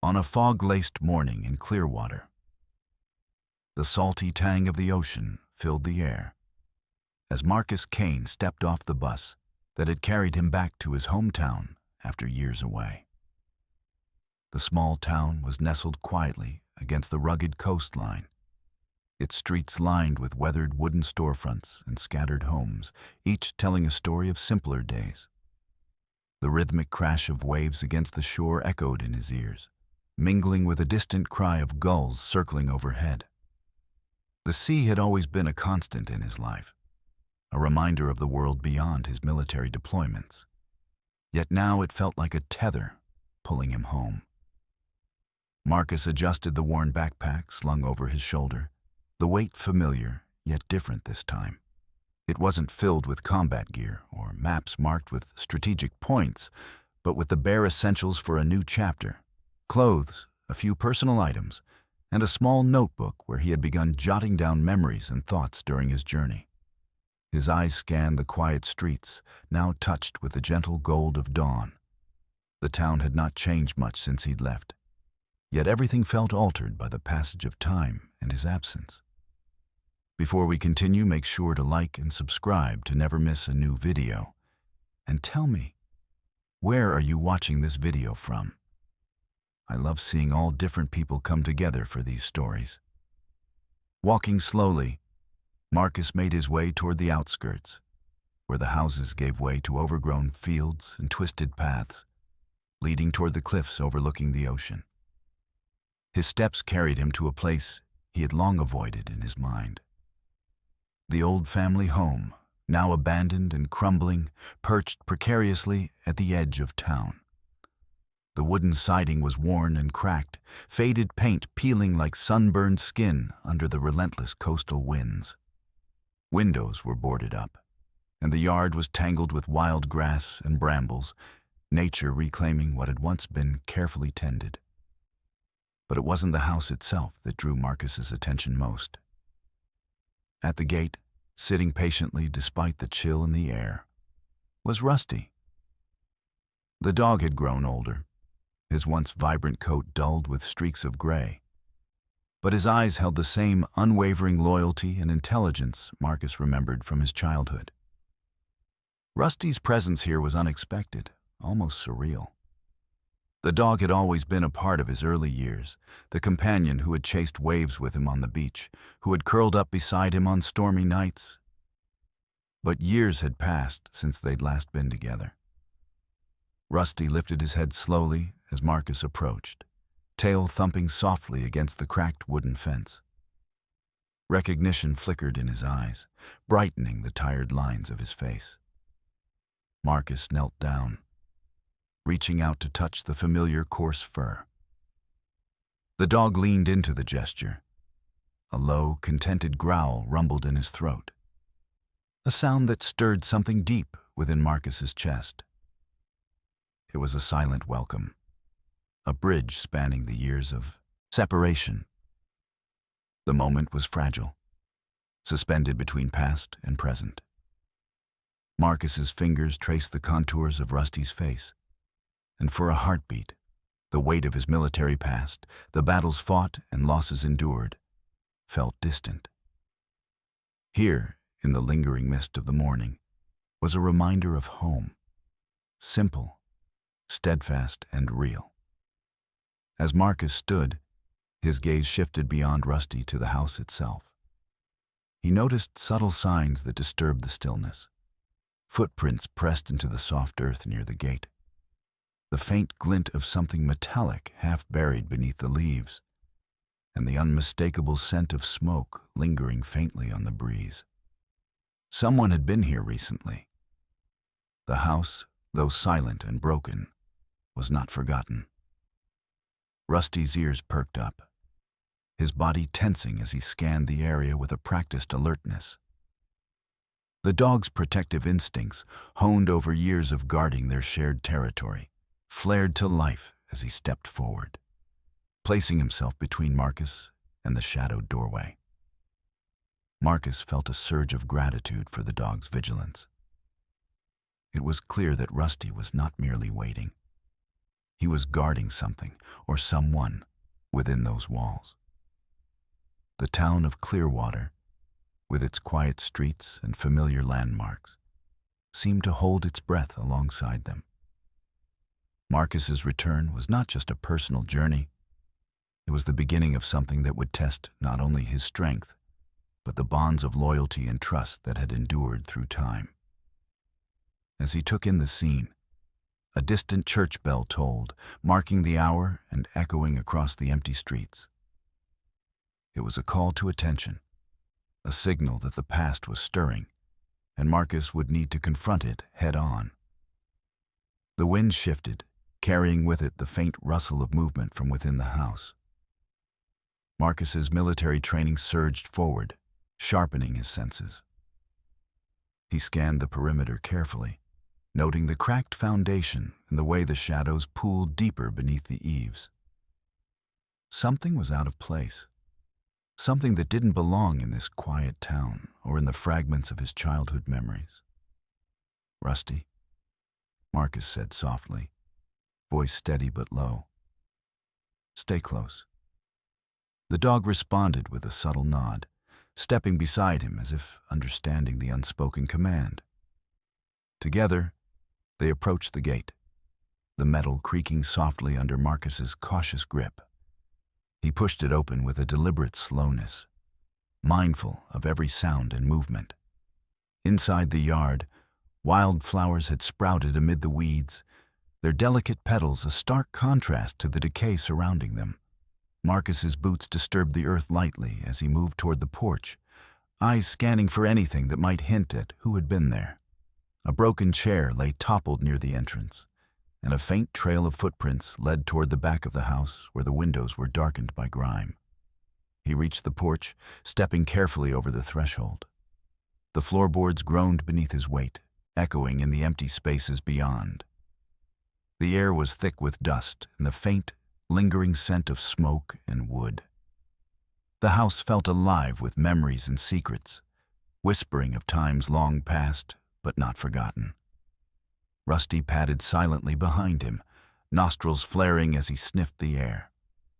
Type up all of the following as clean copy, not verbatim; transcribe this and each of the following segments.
On a fog-laced morning in Clearwater, the salty tang of the ocean filled the air as Marcus Kane stepped off the bus that had carried him back to his hometown after years away. The small town was nestled quietly against the rugged coastline, its streets lined with weathered wooden storefronts and scattered homes, each telling a story of simpler days. The rhythmic crash of waves against the shore echoed in his ears, mingling with a distant cry of gulls circling overhead. The sea had always been a constant in his life, a reminder of the world beyond his military deployments. Yet now it felt like a tether pulling him home. Marcus adjusted the worn backpack slung over his shoulder, the weight familiar yet different this time. It wasn't filled with combat gear or maps marked with strategic points, but with the bare essentials for a new chapter: clothes, a few personal items, and a small notebook where he had begun jotting down memories and thoughts during his journey. His eyes scanned the quiet streets, now touched with the gentle gold of dawn. The town had not changed much since he'd left, yet everything felt altered by the passage of time and his absence. Before we continue, make sure to like and subscribe to never miss a new video. And tell me, where are you watching this video from? I love seeing all different people come together for these stories. Walking slowly, Marcus made his way toward the outskirts, where the houses gave way to overgrown fields and twisted paths, leading toward the cliffs overlooking the ocean. His steps carried him to a place he had long avoided in his mind. The old family home, now abandoned and crumbling, perched precariously at the edge of town. The wooden siding was worn and cracked, faded paint peeling like sunburned skin under the relentless coastal winds. Windows were boarded up, and the yard was tangled with wild grass and brambles, nature reclaiming what had once been carefully tended. But it wasn't the house itself that drew Marcus's attention most. At the gate, sitting patiently despite the chill in the air, was Rusty. The dog had grown older, his once vibrant coat dulled with streaks of gray, but his eyes held the same unwavering loyalty and intelligence Marcus remembered from his childhood. Rusty's presence here was unexpected, almost surreal. The dog had always been a part of his early years, the companion who had chased waves with him on the beach, who had curled up beside him on stormy nights. But years had passed since they'd last been together. Rusty lifted his head slowly as Marcus approached, tail thumping softly against the cracked wooden fence. Recognition flickered in his eyes, brightening the tired lines of his face. Marcus knelt down, reaching out to touch the familiar coarse fur. The dog leaned into the gesture. A low, contented growl rumbled in his throat, a sound that stirred something deep within Marcus's chest. It was a silent welcome, a bridge spanning the years of separation. The moment was fragile, suspended between past and present. Marcus's fingers traced the contours of Rusty's face, and for a heartbeat, the weight of his military past, the battles fought and losses endured, felt distant. Here, in the lingering mist of the morning, was a reminder of home, simple, steadfast, and real. As Marcus stood, his gaze shifted beyond Rusty to the house itself. He noticed subtle signs that disturbed the stillness. Footprints pressed into the soft earth near the gate, the faint glint of something metallic half buried beneath the leaves, and the unmistakable scent of smoke lingering faintly on the breeze. Someone had been here recently. The house, though silent and broken, was not forgotten. Rusty's ears perked up, his body tensing as he scanned the area with a practiced alertness. The dog's protective instincts, honed over years of guarding their shared territory, flared to life as he stepped forward, placing himself between Marcus and the shadowed doorway. Marcus felt a surge of gratitude for the dog's vigilance. It was clear that Rusty was not merely waiting. He was guarding something or someone within those walls. The town of Clearwater, with its quiet streets and familiar landmarks, seemed to hold its breath alongside them. Marcus's return was not just a personal journey. It was the beginning of something that would test not only his strength, but the bonds of loyalty and trust that had endured through time. As he took in the scene, a distant church bell tolled, marking the hour and echoing across the empty streets. It was a call to attention, a signal that the past was stirring, and Marcus would need to confront it head-on. The wind shifted, carrying with it the faint rustle of movement from within the house. Marcus's military training surged forward, sharpening his senses. He scanned the perimeter carefully, noting the cracked foundation and the way the shadows pooled deeper beneath the eaves. Something was out of place. Something that didn't belong in this quiet town or in the fragments of his childhood memories. "Rusty," Marcus said softly, voice steady but low. "Stay close." The dog responded with a subtle nod, stepping beside him as if understanding the unspoken command. Together, they approached the gate, the metal creaking softly under Marcus's cautious grip. He pushed it open with a deliberate slowness, mindful of every sound and movement. Inside the yard, wildflowers had sprouted amid the weeds, their delicate petals a stark contrast to the decay surrounding them. Marcus's boots disturbed the earth lightly as he moved toward the porch, eyes scanning for anything that might hint at who had been there. A broken chair lay toppled near the entrance, and a faint trail of footprints led toward the back of the house where the windows were darkened by grime. He reached the porch, stepping carefully over the threshold. The floorboards groaned beneath his weight, echoing in the empty spaces beyond. The air was thick with dust and the faint, lingering scent of smoke and wood. The house felt alive with memories and secrets, whispering of times long past but not forgotten. Rusty padded silently behind him, nostrils flaring as he sniffed the air.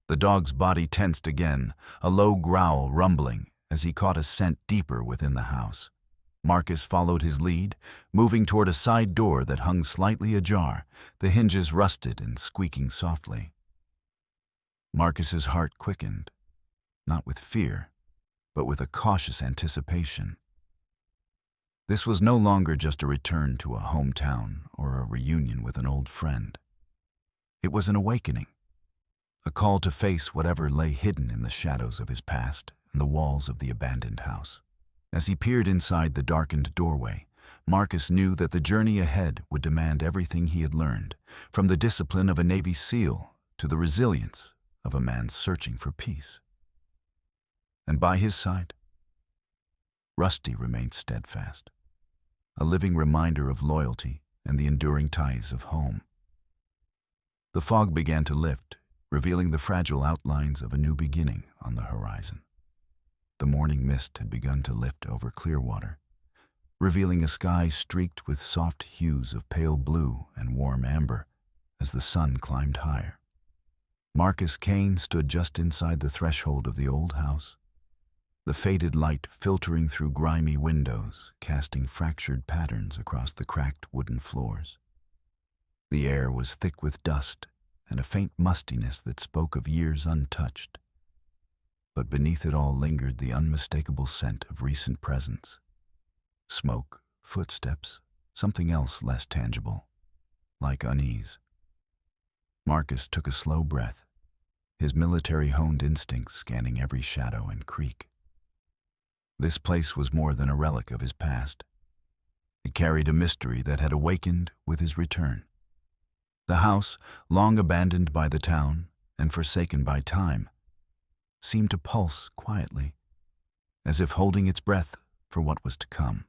The dog's body tensed again, a low growl rumbling as he caught a scent deeper within the house. Marcus followed his lead, moving toward a side door that hung slightly ajar, the hinges rusted and squeaking softly. Marcus's heart quickened, not with fear, but with a cautious anticipation. This was no longer just a return to a hometown or a reunion with an old friend. It was an awakening, a call to face whatever lay hidden in the shadows of his past and the walls of the abandoned house. As he peered inside the darkened doorway, Marcus knew that the journey ahead would demand everything he had learned, from the discipline of a Navy SEAL to the resilience of a man searching for peace. And by his side, Rusty remained steadfast, a living reminder of loyalty and the enduring ties of home. The fog began to lift, revealing the fragile outlines of a new beginning on the horizon. The morning mist had begun to lift over Clearwater, revealing a sky streaked with soft hues of pale blue and warm amber as the sun climbed higher. Marcus Kane stood just inside the threshold of the old house, the faded light filtering through grimy windows, casting fractured patterns across the cracked wooden floors. The air was thick with dust and a faint mustiness that spoke of years untouched. But beneath it all lingered the unmistakable scent of recent presence. Smoke, footsteps, something else less tangible, like unease. Marcus took a slow breath, his military-honed instincts scanning every shadow and creak. This place was more than a relic of his past. It carried a mystery that had awakened with his return. The house, long abandoned by the town and forsaken by time, seemed to pulse quietly, as if holding its breath for what was to come.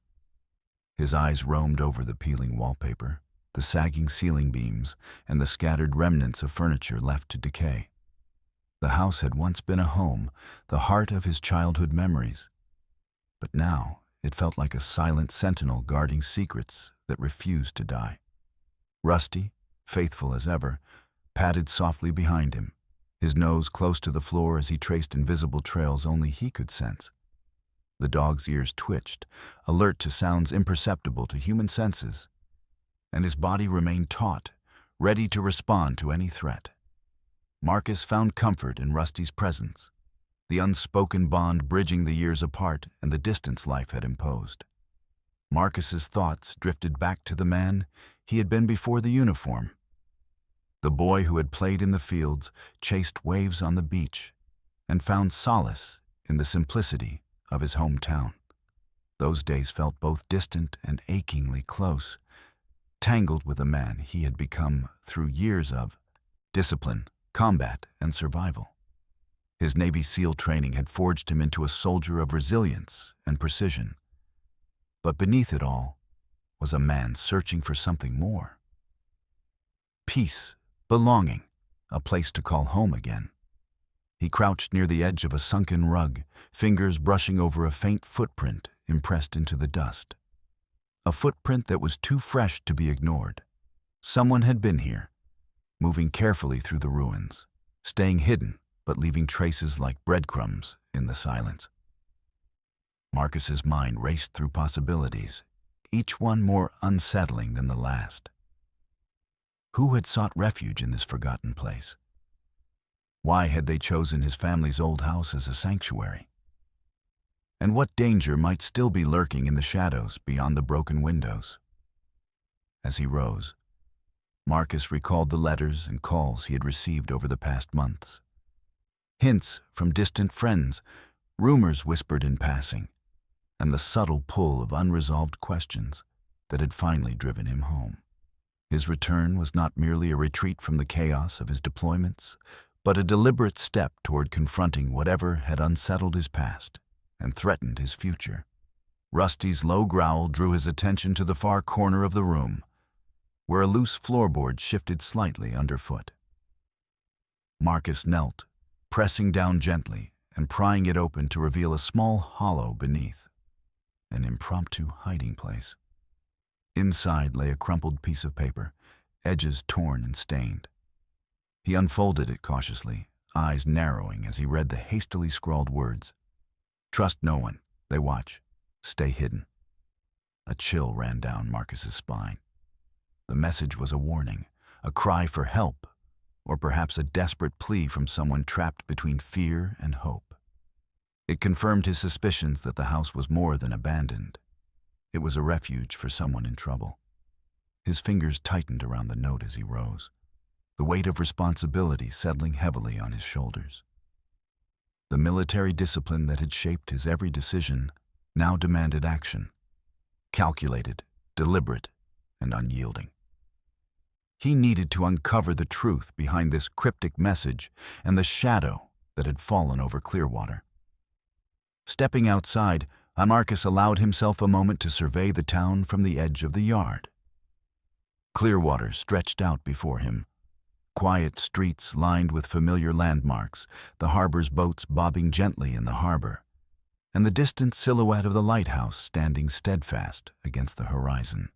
His eyes roamed over the peeling wallpaper, the sagging ceiling beams, and the scattered remnants of furniture left to decay. The house had once been a home, the heart of his childhood memories. But now it felt like a silent sentinel guarding secrets that refused to die. Rusty, faithful as ever, padded softly behind him, his nose close to the floor as he traced invisible trails only he could sense. The dog's ears twitched, alert to sounds imperceptible to human senses, and his body remained taut, ready to respond to any threat. Marcus found comfort in Rusty's presence, the unspoken bond bridging the years apart and the distance life had imposed. Marcus's thoughts drifted back to the man he had been before the uniform, the boy who had played in the fields, chased waves on the beach, and found solace in the simplicity of his hometown. Those days felt both distant and achingly close, tangled with a man he had become through years of discipline, combat, and survival. His Navy SEAL training had forged him into a soldier of resilience and precision. But beneath it all was a man searching for something more. Peace, belonging, a place to call home again. He crouched near the edge of a sunken rug, fingers brushing over a faint footprint impressed into the dust. A footprint that was too fresh to be ignored. Someone had been here, moving carefully through the ruins, staying hidden but leaving traces like breadcrumbs in the silence. Marcus's mind raced through possibilities, each one more unsettling than the last. Who had sought refuge in this forgotten place? Why had they chosen his family's old house as a sanctuary? And what danger might still be lurking in the shadows beyond the broken windows? As he rose, Marcus recalled the letters and calls he had received over the past months. Hints from distant friends, rumors whispered in passing, and the subtle pull of unresolved questions that had finally driven him home. His return was not merely a retreat from the chaos of his deployments, but a deliberate step toward confronting whatever had unsettled his past and threatened his future. Rusty's low growl drew his attention to the far corner of the room, where a loose floorboard shifted slightly underfoot. Marcus knelt, pressing down gently and prying it open to reveal a small hollow beneath, an impromptu hiding place. Inside lay a crumpled piece of paper, edges torn and stained. He unfolded it cautiously, eyes narrowing as he read the hastily scrawled words. "Trust no one. They watch. Stay hidden." A chill ran down Marcus's spine. The message was a warning, a cry for help, or perhaps a desperate plea from someone trapped between fear and hope. It confirmed his suspicions that the house was more than abandoned. It was a refuge for someone in trouble. His fingers tightened around the note as he rose, the weight of responsibility settling heavily on his shoulders. The military discipline that had shaped his every decision now demanded action, calculated, deliberate, and unyielding. He needed to uncover the truth behind this cryptic message and the shadow that had fallen over Clearwater. Stepping outside, Marcus allowed himself a moment to survey the town from the edge of the yard. Clearwater stretched out before him, quiet streets lined with familiar landmarks, the harbor's boats bobbing gently in the harbor, and the distant silhouette of the lighthouse standing steadfast against the horizon.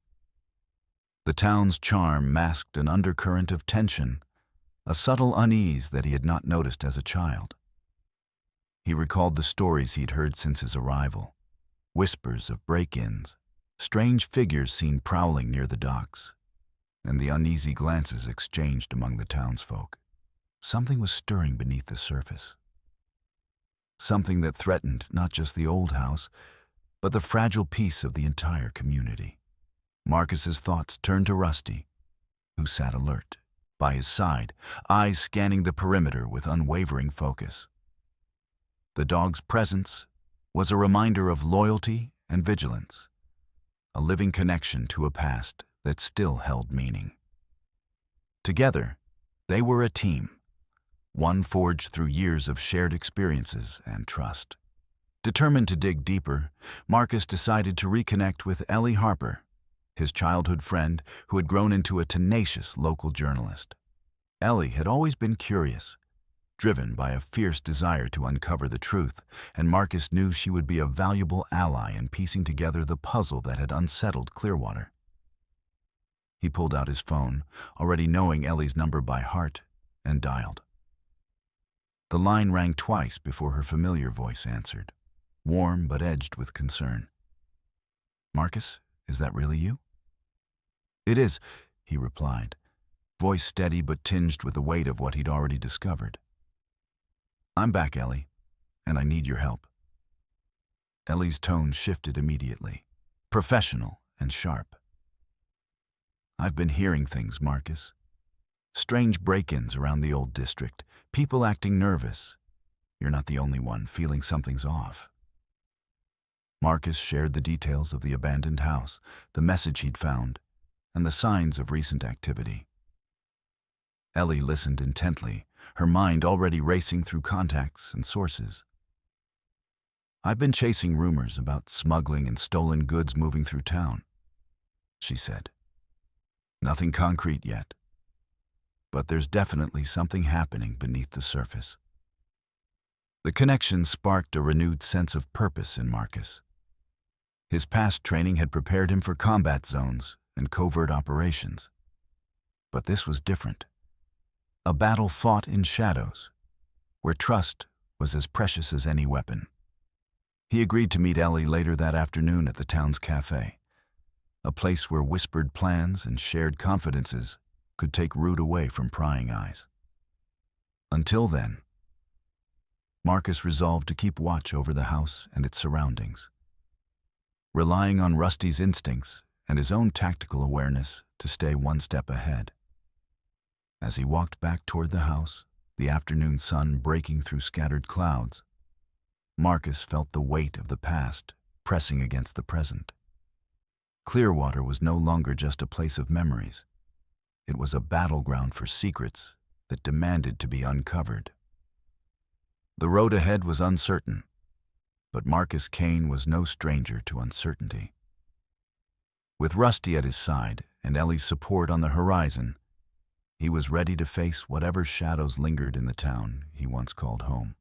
The town's charm masked an undercurrent of tension, a subtle unease that he had not noticed as a child. He recalled the stories he'd heard since his arrival, whispers of break-ins, strange figures seen prowling near the docks, and the uneasy glances exchanged among the townsfolk. Something was stirring beneath the surface. Something that threatened not just the old house, but the fragile peace of the entire community. Marcus's thoughts turned to Rusty, who sat alert by his side, eyes scanning the perimeter with unwavering focus. The dog's presence was a reminder of loyalty and vigilance, a living connection to a past that still held meaning. Together, they were a team, one forged through years of shared experiences and trust. Determined to dig deeper, Marcus decided to reconnect with Ellie Harper, his childhood friend who had grown into a tenacious local journalist. Ellie had always been curious, driven by a fierce desire to uncover the truth, and Marcus knew she would be a valuable ally in piecing together the puzzle that had unsettled Clearwater. He pulled out his phone, already knowing Ellie's number by heart, and dialed. The line rang twice before her familiar voice answered, warm but edged with concern. "Marcus, is that really you?" "It is," he replied, voice steady but tinged with the weight of what he'd already discovered. "I'm back, Ellie, and I need your help." Ellie's tone shifted immediately, professional and sharp. "I've been hearing things, Marcus. Strange break-ins around the old district, people acting nervous. You're not the only one feeling something's off." Marcus shared the details of the abandoned house, the message he'd found, and the signs of recent activity. Ellie listened intently, her mind already racing through contacts and sources. "I've been chasing rumors about smuggling and stolen goods moving through town," she said. "Nothing concrete yet, but there's definitely something happening beneath the surface." The connection sparked a renewed sense of purpose in Marcus. His past training had prepared him for combat zones and covert operations. But this was different. A battle fought in shadows, where trust was as precious as any weapon. He agreed to meet Ellie later that afternoon at the town's cafe, a place where whispered plans and shared confidences could take root away from prying eyes. Until then, Marcus resolved to keep watch over the house and its surroundings, relying on Rusty's instincts and his own tactical awareness to stay one step ahead. As he walked back toward the house, the afternoon sun breaking through scattered clouds, Marcus felt the weight of the past pressing against the present. Clearwater was no longer just a place of memories. It was a battleground for secrets that demanded to be uncovered. The road ahead was uncertain, but Marcus Kane was no stranger to uncertainty. With Rusty at his side and Ellie's support on the horizon, he was ready to face whatever shadows lingered in the town he once called home.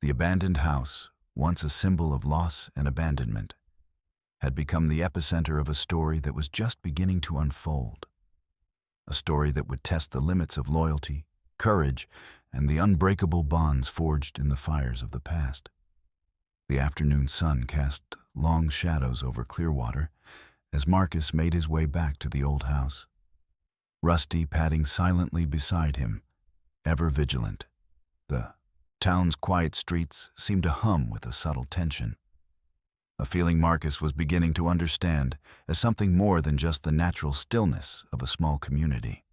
The abandoned house, once a symbol of loss and abandonment, had become the epicenter of a story that was just beginning to unfold. A story that would test the limits of loyalty, courage, and the unbreakable bonds forged in the fires of the past. The afternoon sun cast long shadows over Clearwater as Marcus made his way back to the old house. Rusty padding silently beside him, ever vigilant. The town's quiet streets seemed to hum with a subtle tension, a feeling Marcus was beginning to understand as something more than just the natural stillness of a small community.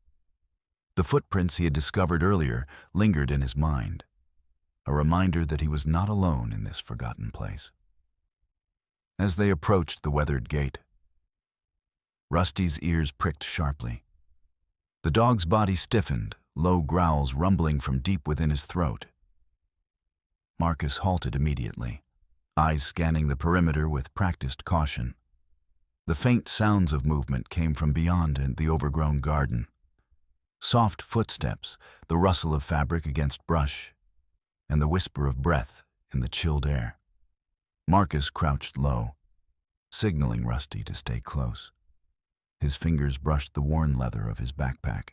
The footprints he had discovered earlier lingered in his mind, a reminder that he was not alone in this forgotten place. As they approached the weathered gate, Rusty's ears pricked sharply. The dog's body stiffened, low growls rumbling from deep within his throat. Marcus halted immediately, eyes scanning the perimeter with practiced caution. The faint sounds of movement came from beyond the overgrown garden. Soft footsteps, the rustle of fabric against brush, and the whisper of breath in the chilled air. Marcus crouched low, signaling Rusty to stay close. His fingers brushed the worn leather of his backpack,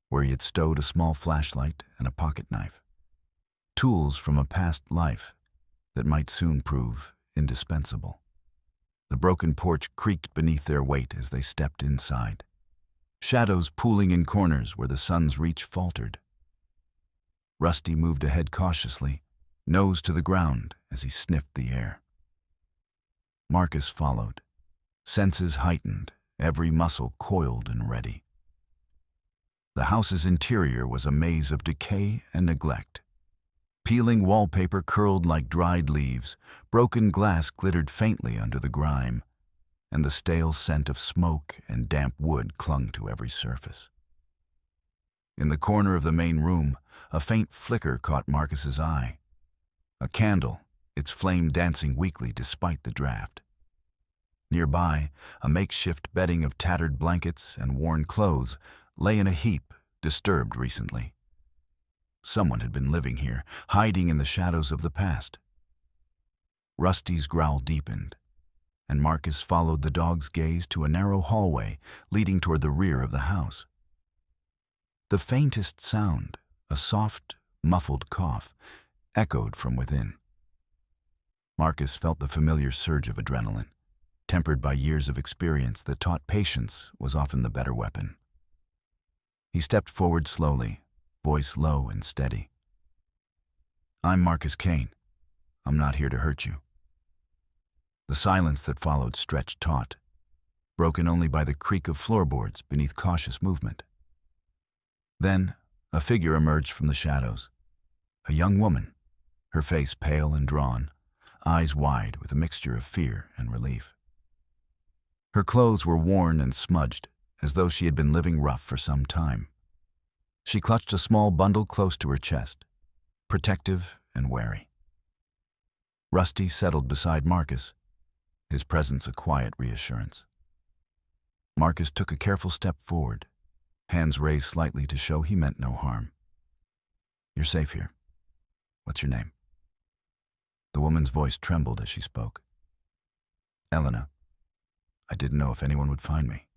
where he had stowed a small flashlight and a pocket knife, tools from a past life that might soon prove indispensable. The broken porch creaked beneath their weight as they stepped inside, shadows pooling in corners where the sun's reach faltered. Rusty moved ahead cautiously, nose to the ground as he sniffed the air. Marcus followed, senses heightened, every muscle coiled and ready. The house's interior was a maze of decay and neglect. Peeling wallpaper curled like dried leaves, broken glass glittered faintly under the grime, and the stale scent of smoke and damp wood clung to every surface. In the corner of the main room, a faint flicker caught Marcus's eye. A candle, its flame dancing weakly despite the draft. Nearby, a makeshift bedding of tattered blankets and worn clothes lay in a heap, disturbed recently. Someone had been living here, hiding in the shadows of the past. Rusty's growl deepened, and Marcus followed the dog's gaze to a narrow hallway leading toward the rear of the house. The faintest sound, a soft, muffled cough, echoed from within. Marcus felt the familiar surge of adrenaline, tempered by years of experience that taught patience was often the better weapon. He stepped forward slowly, voice low and steady. "I'm Marcus Kane. I'm not here to hurt you." The silence that followed stretched taut, broken only by the creak of floorboards beneath cautious movement. Then, a figure emerged from the shadows. A young woman, her face pale and drawn, eyes wide with a mixture of fear and relief. Her clothes were worn and smudged, as though she had been living rough for some time. She clutched a small bundle close to her chest, protective and wary. Rusty settled beside Marcus, his presence a quiet reassurance. Marcus took a careful step forward, hands raised slightly to show he meant no harm. "You're safe here. What's your name?" The woman's voice trembled as she spoke. "Elena. I didn't know if anyone would find me."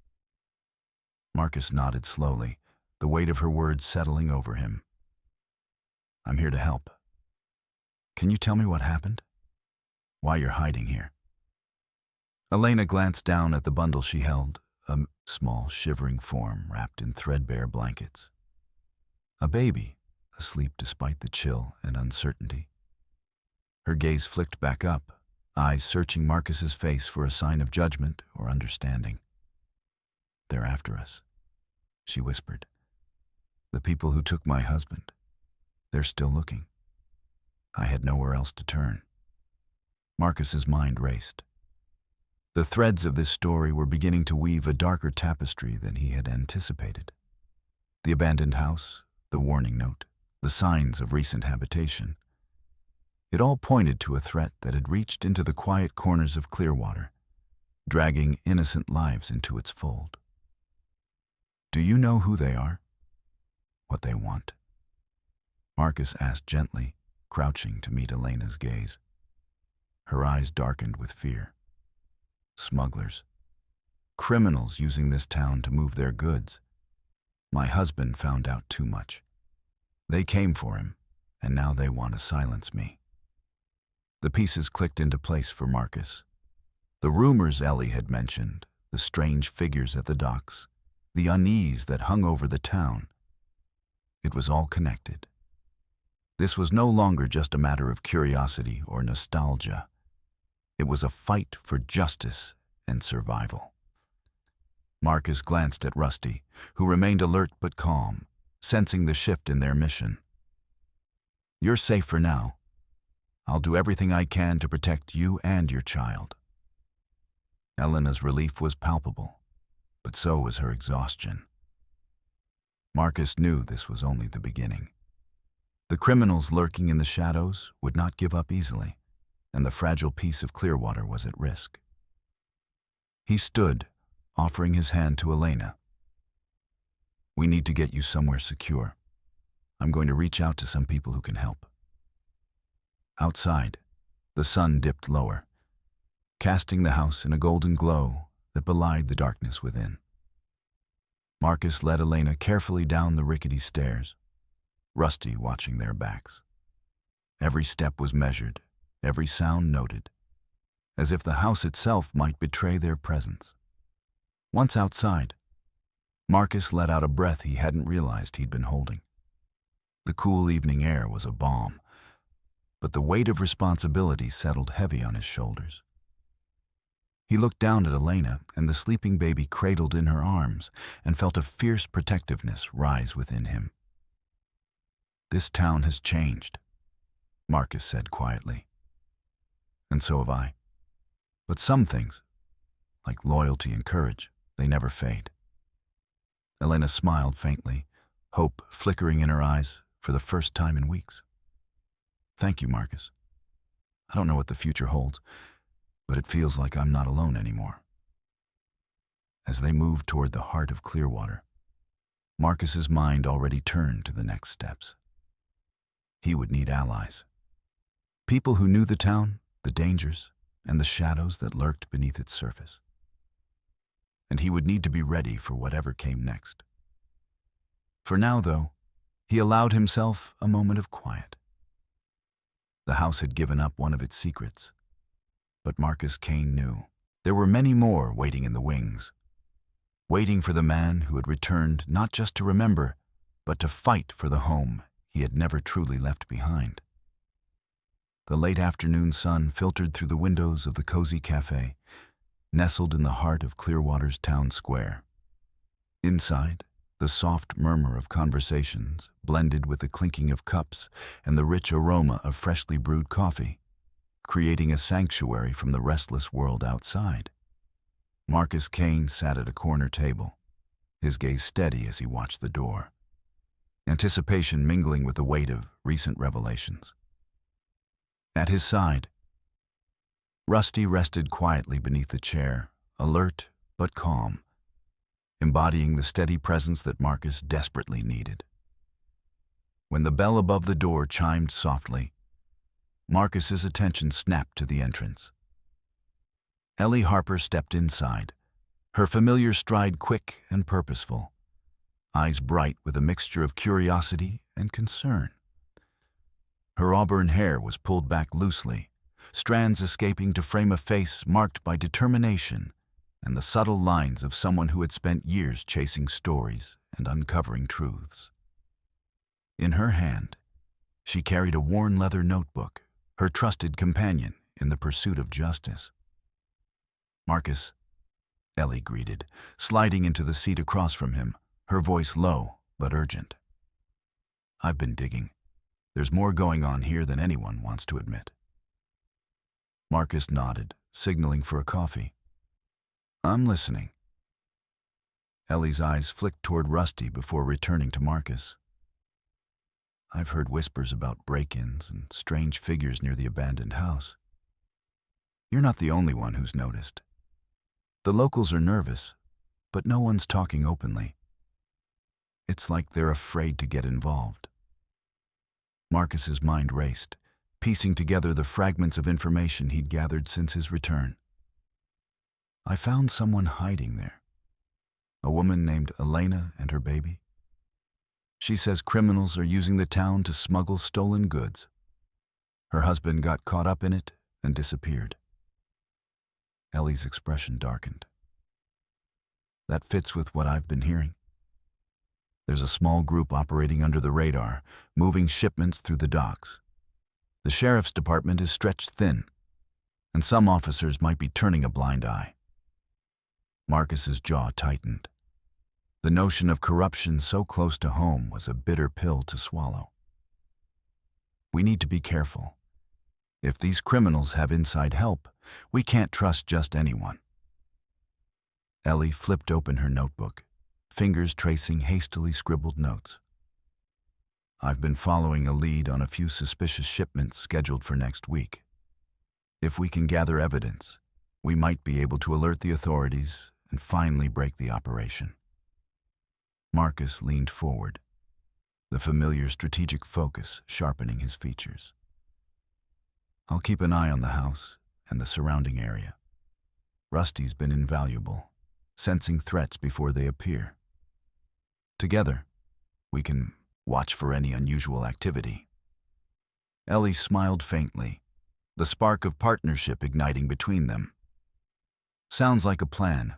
Marcus nodded slowly, the weight of her words settling over him. "I'm here to help. Can you tell me what happened? Why you're hiding here?" Elena glanced down at the bundle she held, a small, shivering form wrapped in threadbare blankets. A baby, asleep despite the chill and uncertainty. Her gaze flicked back up, eyes searching Marcus's face for a sign of judgment or understanding. "They're after us," she whispered. "The people who took my husband. They're still looking. I had nowhere else to turn." Marcus's mind raced. The threads of this story were beginning to weave a darker tapestry than he had anticipated. The abandoned house, the warning note, the signs of recent habitation. It all pointed to a threat that had reached into the quiet corners of Clearwater, dragging innocent lives into its fold. "Do you know who they are? What they want?" Marcus asked gently, crouching to meet Elena's gaze. Her eyes darkened with fear. "Smugglers. Criminals using this town to move their goods. My husband found out too much. They came for him, and now they want to silence me." The pieces clicked into place for Marcus. The rumors Ellie had mentioned, the strange figures at the docks, the unease that hung over the town. It was all connected. This was no longer just a matter of curiosity or nostalgia. It was a fight for justice and survival. Marcus glanced at Rusty, who remained alert but calm, sensing the shift in their mission. "You're safe for now. I'll do everything I can to protect you and your child." Elena's relief was palpable, but so was her exhaustion. Marcus knew this was only the beginning. The criminals lurking in the shadows would not give up easily, and the fragile peace of Clearwater was at risk. He stood, offering his hand to Elena. "We need to get you somewhere secure. I'm going to reach out to some people who can help." Outside, the sun dipped lower, casting the house in a golden glow that belied the darkness within. Marcus led Elena carefully down the rickety stairs, Rusty watching their backs. Every step was measured, every sound noted, as if the house itself might betray their presence. Once outside, Marcus let out a breath he hadn't realized he'd been holding. The cool evening air was a balm, but the weight of responsibility settled heavy on his shoulders. He looked down at Elena and the sleeping baby cradled in her arms and felt a fierce protectiveness rise within him. "This town has changed," Marcus said quietly. "And so have I. But some things, like loyalty and courage, they never fade." Elena smiled faintly, hope flickering in her eyes for the first time in weeks. "Thank you, Marcus. I don't know what the future holds, but it feels like I'm not alone anymore." As they moved toward the heart of Clearwater, Marcus's mind already turned to the next steps. He would need allies. People who knew the town, the dangers, and the shadows that lurked beneath its surface. And he would need to be ready for whatever came next. For now, though, he allowed himself a moment of quiet. The house had given up one of its secrets, but Marcus Kane knew there were many more waiting in the wings, waiting for the man who had returned not just to remember, but to fight for the home he had never truly left behind. The late afternoon sun filtered through the windows of the cozy cafe, nestled in the heart of Clearwater's town square. Inside, the soft murmur of conversations blended with the clinking of cups and the rich aroma of freshly brewed coffee, creating a sanctuary from the restless world outside. Marcus Kane sat at a corner table, his gaze steady as he watched the door, anticipation mingling with the weight of recent revelations. At his side, Rusty rested quietly beneath the chair, alert but calm, embodying the steady presence that Marcus desperately needed. When the bell above the door chimed softly, Marcus's attention snapped to the entrance. Ellie Harper stepped inside, her familiar stride quick and purposeful, eyes bright with a mixture of curiosity and concern. Her auburn hair was pulled back loosely, strands escaping to frame a face marked by determination and the subtle lines of someone who had spent years chasing stories and uncovering truths. In her hand, she carried a worn leather notebook, her trusted companion in the pursuit of justice. "Marcus," Ellie greeted, sliding into the seat across from him, her voice low but urgent. "I've been digging. There's more going on here than anyone wants to admit." Marcus nodded, signaling for a coffee. "I'm listening." Ellie's eyes flicked toward Rusty before returning to Marcus. "I've heard whispers about break-ins and strange figures near the abandoned house. You're not the only one who's noticed. The locals are nervous, but no one's talking openly. It's like they're afraid to get involved." Marcus's mind raced, piecing together the fragments of information he'd gathered since his return. "I found someone hiding there. A woman named Elena and her baby. She says criminals are using the town to smuggle stolen goods. Her husband got caught up in it and disappeared." Ellie's expression darkened. "That fits with what I've been hearing. There's a small group operating under the radar, moving shipments through the docks. The sheriff's department is stretched thin, and some officers might be turning a blind eye." Marcus's jaw tightened. The notion of corruption so close to home was a bitter pill to swallow. "We need to be careful. If these criminals have inside help, we can't trust just anyone." Ellie flipped open her notebook, fingers tracing hastily scribbled notes. "I've been following a lead on a few suspicious shipments scheduled for next week. If we can gather evidence, we might be able to alert the authorities and finally break the operation." Marcus leaned forward, the familiar strategic focus sharpening his features. "I'll keep an eye on the house and the surrounding area. Rusty's been invaluable, sensing threats before they appear. Together, we can watch for any unusual activity." Ellie smiled faintly, the spark of partnership igniting between them. "Sounds like a plan.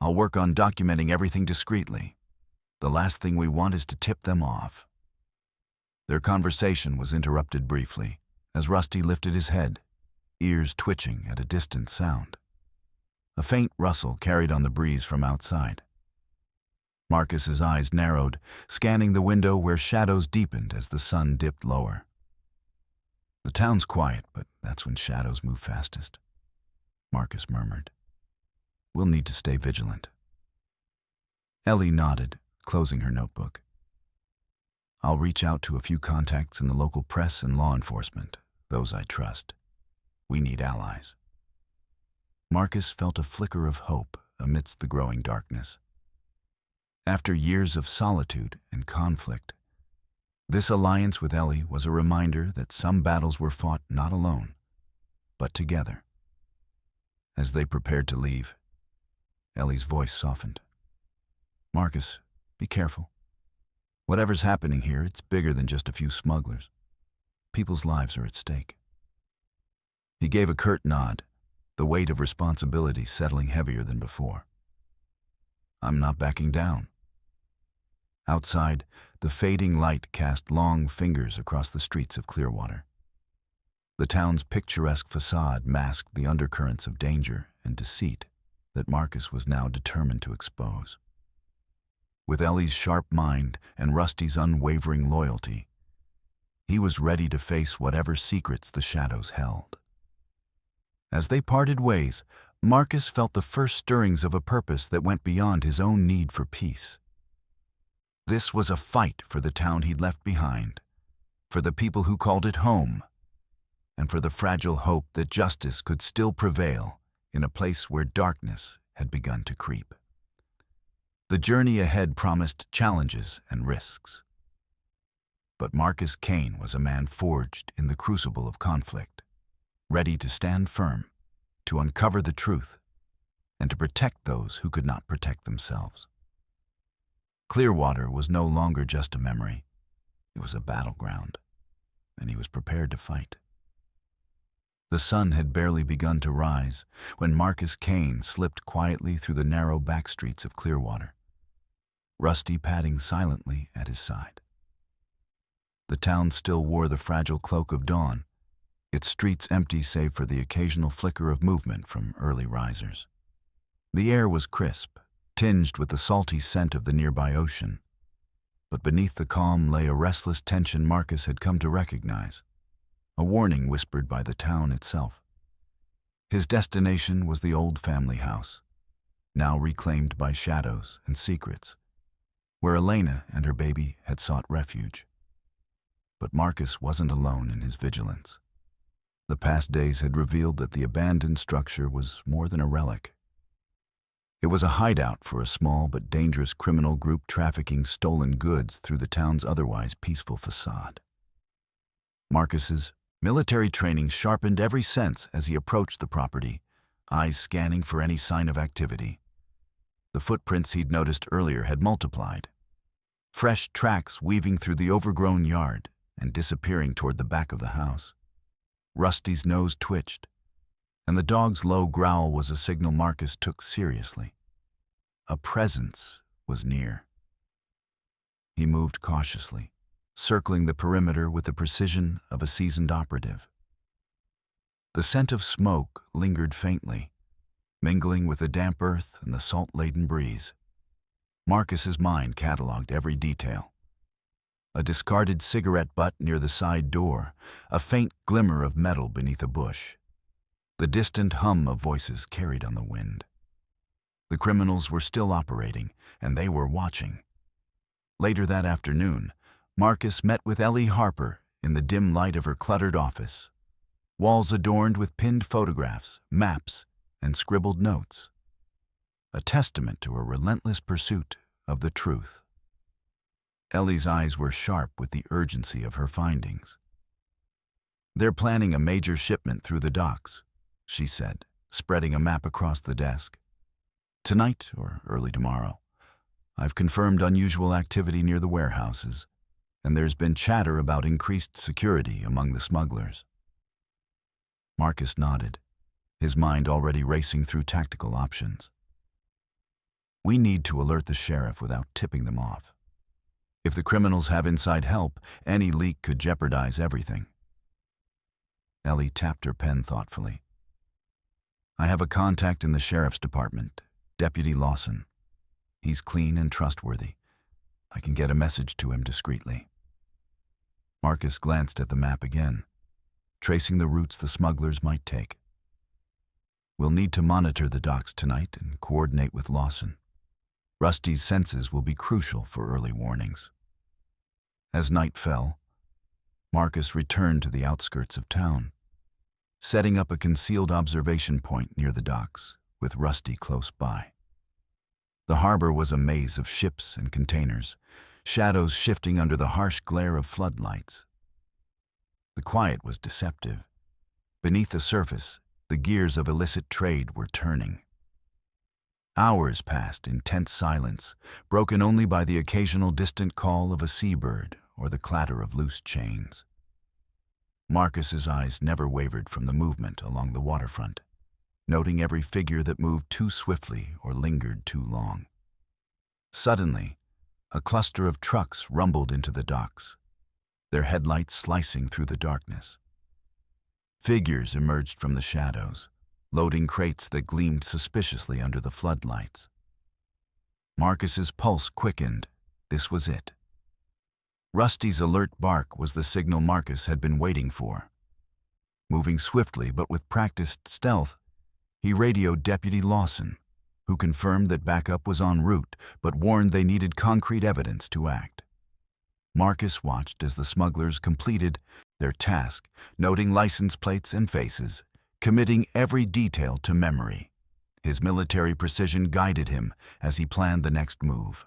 I'll work on documenting everything discreetly. The last thing we want is to tip them off." Their conversation was interrupted briefly as Rusty lifted his head, ears twitching at a distant sound. A faint rustle carried on the breeze from outside. Marcus's eyes narrowed, scanning the window where shadows deepened as the sun dipped lower. "The town's quiet, but that's when shadows move fastest," Marcus murmured. "We'll need to stay vigilant." Ellie nodded, closing her notebook. "I'll reach out to a few contacts in the local press and law enforcement, those I trust. We need allies." Marcus felt a flicker of hope amidst the growing darkness. After years of solitude and conflict, this alliance with Ellie was a reminder that some battles were fought not alone, but together. As they prepared to leave, Ellie's voice softened. "Marcus, be careful. Whatever's happening here, it's bigger than just a few smugglers. People's lives are at stake." He gave a curt nod, the weight of responsibility settling heavier than before. "I'm not backing down." Outside, the fading light cast long fingers across the streets of Clearwater. The town's picturesque facade masked the undercurrents of danger and deceit that Marcus was now determined to expose. With Ellie's sharp mind and Rusty's unwavering loyalty, he was ready to face whatever secrets the shadows held. As they parted ways, Marcus felt the first stirrings of a purpose that went beyond his own need for peace. This was a fight for the town he'd left behind, for the people who called it home, and for the fragile hope that justice could still prevail in a place where darkness had begun to creep. The journey ahead promised challenges and risks. But Marcus Kane was a man forged in the crucible of conflict, ready to stand firm, to uncover the truth, and to protect those who could not protect themselves. Clearwater was no longer just a memory. It was a battleground, and he was prepared to fight. The sun had barely begun to rise when Marcus Kane slipped quietly through the narrow back streets of Clearwater, Rusty padding silently at his side. The town still wore the fragile cloak of dawn, its streets empty save for the occasional flicker of movement from early risers. The air was crisp, tinged with the salty scent of the nearby ocean, but beneath the calm lay a restless tension Marcus had come to recognize, a warning whispered by the town itself. His destination was the old family house, now reclaimed by shadows and secrets, where Elena and her baby had sought refuge. But Marcus wasn't alone in his vigilance. The past days had revealed that the abandoned structure was more than a relic. It was a hideout for a small but dangerous criminal group trafficking stolen goods through the town's otherwise peaceful facade. Marcus's military training sharpened every sense as he approached the property, eyes scanning for any sign of activity. The footprints he'd noticed earlier had multiplied, fresh tracks weaving through the overgrown yard and disappearing toward the back of the house. Rusty's nose twitched, and the dog's low growl was a signal Marcus took seriously. A presence was near. He moved cautiously, circling the perimeter with the precision of a seasoned operative. The scent of smoke lingered faintly, mingling with the damp earth and the salt-laden breeze. Marcus's mind cataloged every detail. A discarded cigarette butt near the side door, a faint glimmer of metal beneath a bush. The distant hum of voices carried on the wind. The criminals were still operating, and they were watching. Later that afternoon, Marcus met with Ellie Harper in the dim light of her cluttered office, walls adorned with pinned photographs, maps, and scribbled notes, a testament to her relentless pursuit of the truth. Ellie's eyes were sharp with the urgency of her findings. "They're planning a major shipment through the docks," she said, spreading a map across the desk. "Tonight or early tomorrow. I've confirmed unusual activity near the warehouses, and there's been chatter about increased security among the smugglers." Marcus nodded, his mind already racing through tactical options. "We need to alert the sheriff without tipping them off. If the criminals have inside help, any leak could jeopardize everything." Ellie tapped her pen thoughtfully. "I have a contact in the sheriff's department, Deputy Lawson. He's clean and trustworthy. I can get a message to him discreetly." Marcus glanced at the map again, tracing the routes the smugglers might take. "We'll need to monitor the docks tonight and coordinate with Lawson. Rusty's senses will be crucial for early warnings." As night fell, Marcus returned to the outskirts of town, setting up a concealed observation point near the docks, with Rusty close by. The harbor was a maze of ships and containers, shadows shifting under the harsh glare of floodlights. The quiet was deceptive. Beneath the surface, The gears of illicit trade were turning. Hours passed in tense silence, broken only by the occasional distant call of a seabird or the clatter of loose chains. Marcus's eyes never wavered from the movement along the waterfront, noting every figure that moved too swiftly or lingered too long. Suddenly, a cluster of trucks rumbled into the docks, their headlights slicing through the darkness. Figures emerged from the shadows, loading crates that gleamed suspiciously under the floodlights. Marcus's pulse quickened. This was it. Rusty's alert bark was the signal Marcus had been waiting for. Moving swiftly but with practiced stealth, he radioed Deputy Lawson, who confirmed that backup was en route but warned they needed concrete evidence to act. Marcus watched as the smugglers completed their task, noting license plates and faces, committing every detail to memory. His military precision guided him as he planned the next move.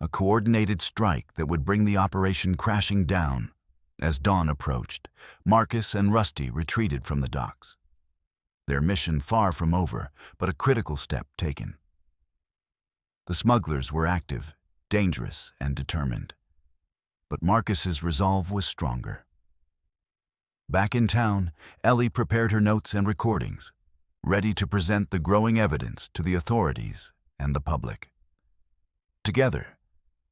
A coordinated strike that would bring the operation crashing down. As dawn approached, Marcus and Rusty retreated from the docks. Their mission far from over, but a critical step taken. The smugglers were active, dangerous, and determined. But Marcus's resolve was stronger. Back in town, Ellie prepared her notes and recordings, ready to present the growing evidence to the authorities and the public. Together,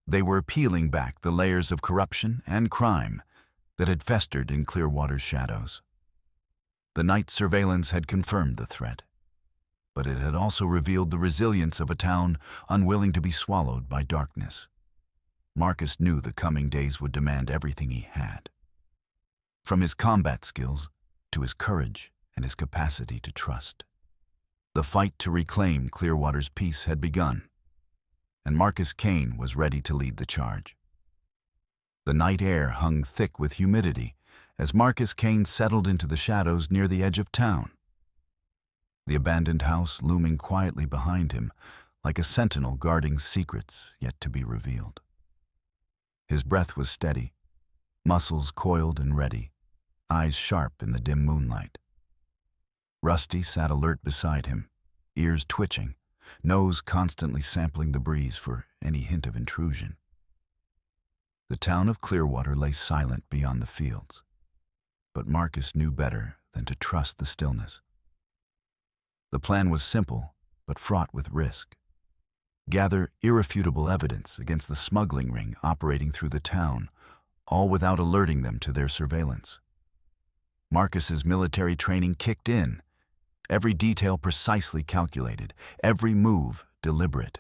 they were peeling back the layers of corruption and crime that had festered in Clearwater's shadows. The night surveillance had confirmed the threat, but it had also revealed the resilience of a town unwilling to be swallowed by darkness. Marcus knew the coming days would demand everything he had. From his combat skills to his courage and his capacity to trust. The fight to reclaim Clearwater's peace had begun, and Marcus Kane was ready to lead the charge. The night air hung thick with humidity as Marcus Kane settled into the shadows near the edge of town. The abandoned house looming quietly behind him, like a sentinel guarding secrets yet to be revealed. His breath was steady, muscles coiled and ready, eyes sharp in the dim moonlight. Rusty sat alert beside him, ears twitching, nose constantly sampling the breeze for any hint of intrusion. The town of Clearwater lay silent beyond the fields, but Marcus knew better than to trust the stillness. The plan was simple, but fraught with risk. Gather irrefutable evidence against the smuggling ring operating through the town, all without alerting them to their surveillance. Marcus's military training kicked in, every detail precisely calculated, every move deliberate.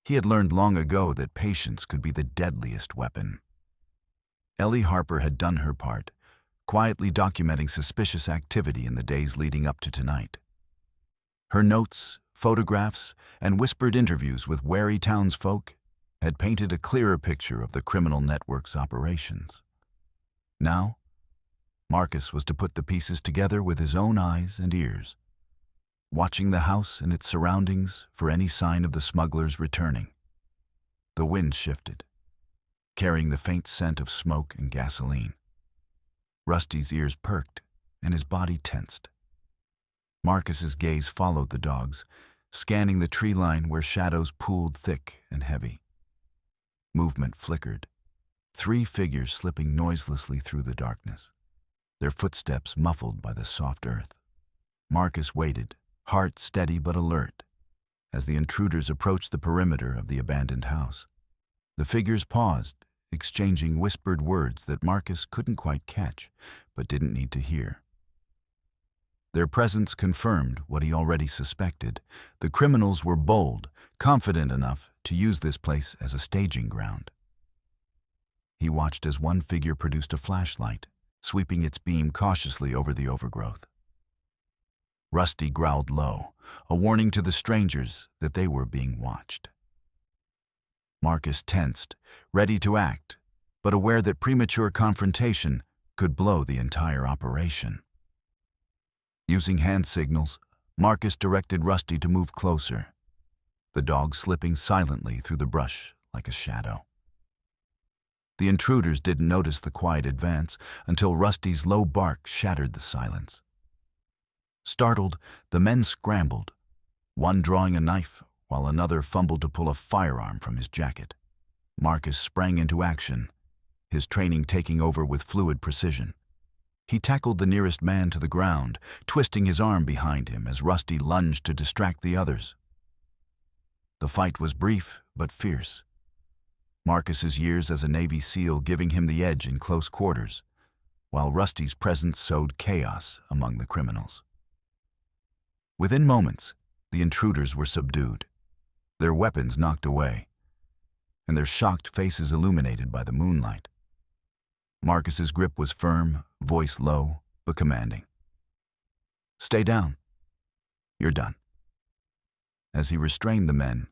He had learned long ago that patience could be the deadliest weapon. Ellie Harper had done her part, quietly documenting suspicious activity in the days leading up to tonight. Her notes, photographs, and whispered interviews with wary townsfolk had painted a clearer picture of the criminal network's operations. Now, Marcus was to put the pieces together with his own eyes and ears, watching the house and its surroundings for any sign of the smugglers returning. The wind shifted, carrying the faint scent of smoke and gasoline. Rusty's ears perked and his body tensed. Marcus's gaze followed the dogs, scanning the tree line where shadows pooled thick and heavy. Movement flickered, 3 figures slipping noiselessly through the darkness, their footsteps muffled by the soft earth. Marcus waited, heart steady but alert, as the intruders approached the perimeter of the abandoned house. The figures paused, exchanging whispered words that Marcus couldn't quite catch, but didn't need to hear. Their presence confirmed what he already suspected. The criminals were bold, confident enough to use this place as a staging ground. He watched as one figure produced a flashlight, sweeping its beam cautiously over the overgrowth. Rusty growled low, a warning to the strangers that they were being watched. Marcus tensed, ready to act, but aware that premature confrontation could blow the entire operation. Using hand signals, Marcus directed Rusty to move closer, the dog slipping silently through the brush like a shadow. The intruders didn't notice the quiet advance until Rusty's low bark shattered the silence. Startled, the men scrambled, one drawing a knife while another fumbled to pull a firearm from his jacket. Marcus sprang into action, his training taking over with fluid precision. He tackled the nearest man to the ground, twisting his arm behind him as Rusty lunged to distract the others. The fight was brief but fierce, Marcus's years as a Navy SEAL giving him the edge in close quarters, while Rusty's presence sowed chaos among the criminals. Within moments, the intruders were subdued, their weapons knocked away, and their shocked faces illuminated by the moonlight. Marcus's grip was firm, voice low, but commanding. "Stay down. You're done." As he restrained the men,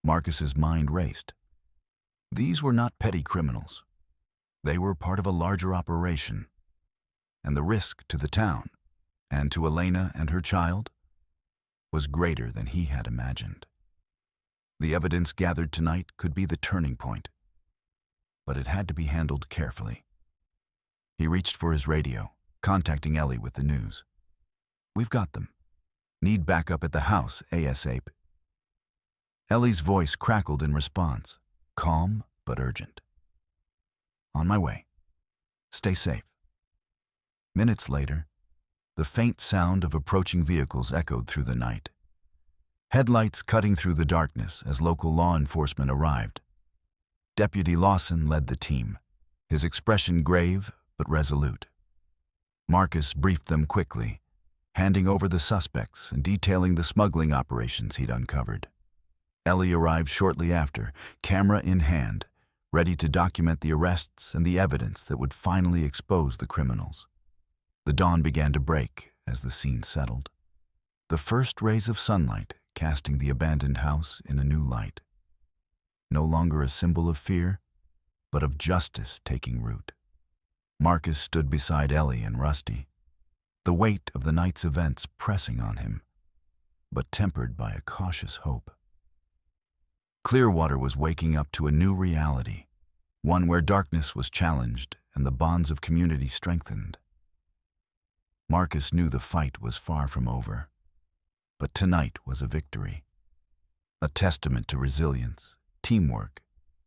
Marcus's mind raced. These were not petty criminals. They were part of a larger operation, and the risk to the town, and to Elena and her child, was greater than he had imagined. The evidence gathered tonight could be the turning point, but it had to be handled carefully. He reached for his radio, contacting Ellie with the news. "We've got them. Need backup at the house ASAP." Ellie's voice crackled in response, calm but urgent. "On my way. Stay safe." Minutes later, the faint sound of approaching vehicles echoed through the night. Headlights cutting through the darkness as local law enforcement arrived. Deputy Lawson led the team, his expression grave but resolute. Marcus briefed them quickly, handing over the suspects and detailing the smuggling operations he'd uncovered. Ellie arrived shortly after, camera in hand, ready to document the arrests and the evidence that would finally expose the criminals. The dawn began to break as the scene settled, the first rays of sunlight casting the abandoned house in a new light. No longer a symbol of fear, but of justice taking root. Marcus stood beside Ellie and Rusty, the weight of the night's events pressing on him, but tempered by a cautious hope. Clearwater was waking up to a new reality, one where darkness was challenged and the bonds of community strengthened. Marcus knew the fight was far from over, but tonight was a victory, a testament to resilience, teamwork,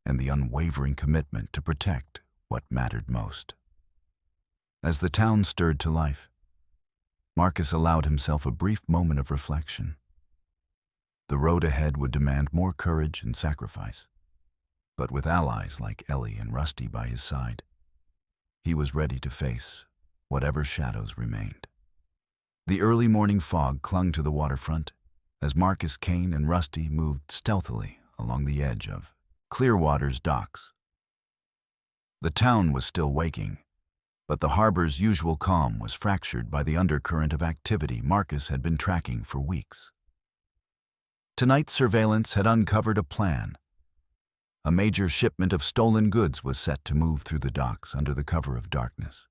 and the unwavering commitment to protect what mattered most. As the town stirred to life, Marcus allowed himself a brief moment of reflection. The road ahead would demand more courage and sacrifice, but with allies like Ellie and Rusty by his side, he was ready to face whatever shadows remained. The early morning fog clung to the waterfront as Marcus, Kane, and Rusty moved stealthily along the edge of Clearwater's docks. The town was still waking, but the harbor's usual calm was fractured by the undercurrent of activity Marcus had been tracking for weeks. Tonight's surveillance had uncovered a plan. A major shipment of stolen goods was set to move through the docks under the cover of darkness,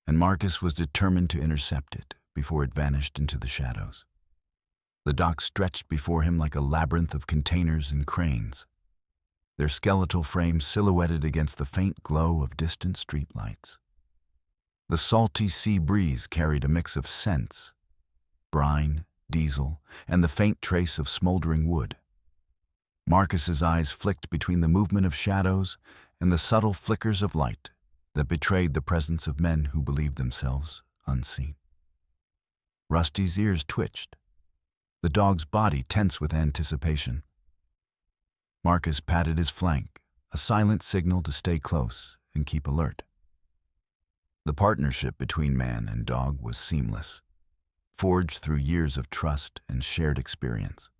and Marcus was determined to intercept it before it vanished into the shadows. The docks stretched before him like a labyrinth of containers and cranes, their skeletal frames silhouetted against the faint glow of distant streetlights. The salty sea breeze carried a mix of scents, brine, diesel, and the faint trace of smoldering wood. Marcus's eyes flicked between the movement of shadows and the subtle flickers of light that betrayed the presence of men who believed themselves unseen. Rusty's ears twitched, the dog's body tense with anticipation. Marcus patted his flank, a silent signal to stay close and keep alert. The partnership between man and dog was seamless, forged through years of trust and shared experience.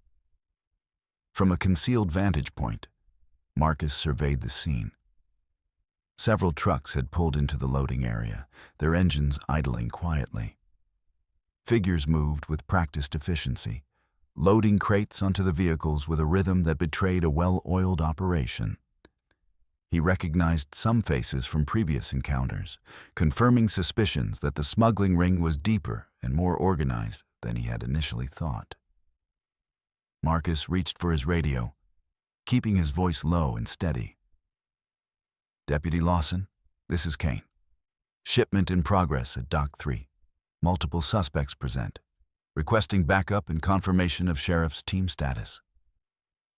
From a concealed vantage point, Marcus surveyed the scene. Several trucks had pulled into the loading area, their engines idling quietly. Figures moved with practiced efficiency, loading crates onto the vehicles with a rhythm that betrayed a well-oiled operation. He recognized some faces from previous encounters, confirming suspicions that the smuggling ring was deeper and more organized than he had initially thought. Marcus reached for his radio, keeping his voice low and steady. "Deputy Lawson, this is Kane. Shipment in progress at Dock 3. Multiple suspects present, requesting backup and confirmation of sheriff's team status.